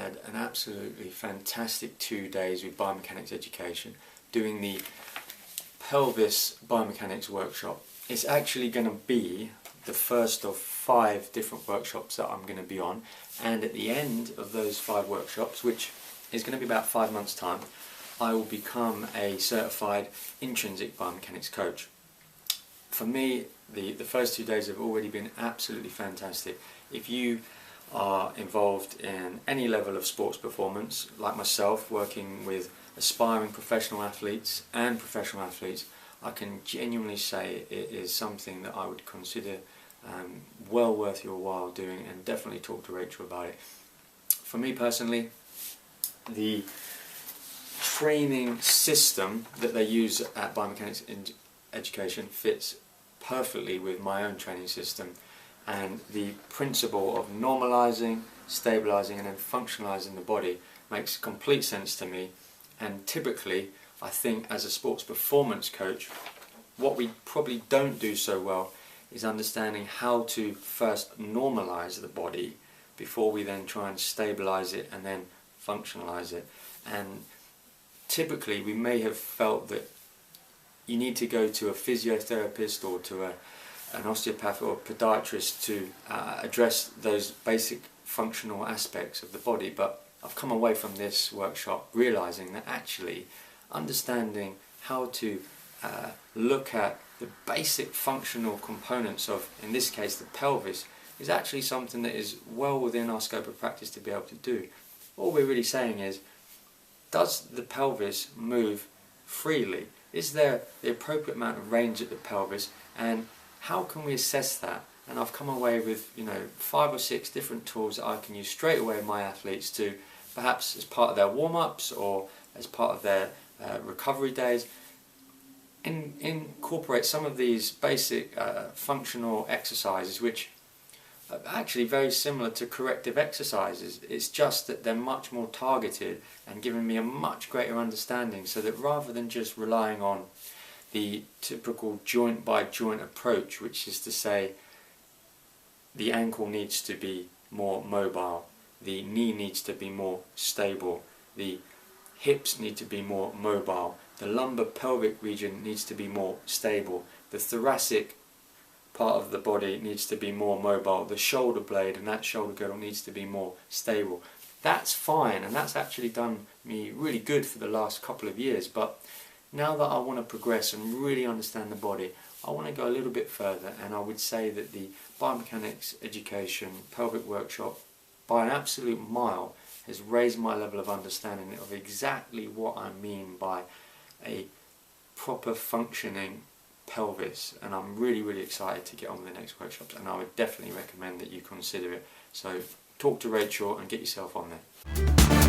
had an absolutely fantastic 2 days with Biomechanics Education doing the pelvis biomechanics workshop. It's actually going to be the first of 5 different workshops that I'm going to be on, and at the end of those 5 workshops, which is going to be about 5 months' time, I will become a certified intrinsic biomechanics coach. For me, the first 2 days have already been absolutely fantastic. If you are involved in any level of sports performance, like myself, working with aspiring professional athletes and professional athletes, I can genuinely say it is something that I would consider well worth your while doing, and definitely talk to Rachel about it. For me personally, the training system that they use at Biomechanics Education fits perfectly with my own training system, and the principle of normalizing, stabilizing and then functionalizing the body makes complete sense to me. And typically, I think as a sports performance coach, what we probably don't do so well is understanding how to first normalize the body before we then try and stabilize it and then functionalize it. And typically we may have felt that you need to go to a physiotherapist or to an osteopath or a podiatrist to address those basic functional aspects of the body, but I've come away from this workshop realizing that actually understanding how to look at the basic functional components of, in this case, the pelvis, is actually something that is well within our scope of practice to be able to do. All we're really saying is, does the pelvis move freely? Is there the appropriate amount of range at the pelvis, and how can we assess that? And I've come away with 5 or 6 different tools that I can use straight away with my athletes to, perhaps as part of their warm-ups or as part of their recovery days, incorporate some of these basic functional exercises, which are actually very similar to corrective exercises. It's just that they're much more targeted and giving me a much greater understanding, so that rather than just relying on the typical joint by joint approach, which is to say the ankle needs to be more mobile, the knee needs to be more stable, the hips need to be more mobile, the lumbar pelvic region needs to be more stable, the thoracic part of the body needs to be more mobile, the shoulder blade and that shoulder girdle needs to be more stable. That's fine, and that's actually done me really good for the last couple of years, but now that I want to progress and really understand the body, I want to go a little bit further, and I would say that the Biomechanics Education Pelvic Workshop, by an absolute mile, has raised my level of understanding of exactly what I mean by a proper functioning pelvis, and I'm really excited to get on with the next workshops, and I would definitely recommend that you consider it. So talk to Rachel and get yourself on there.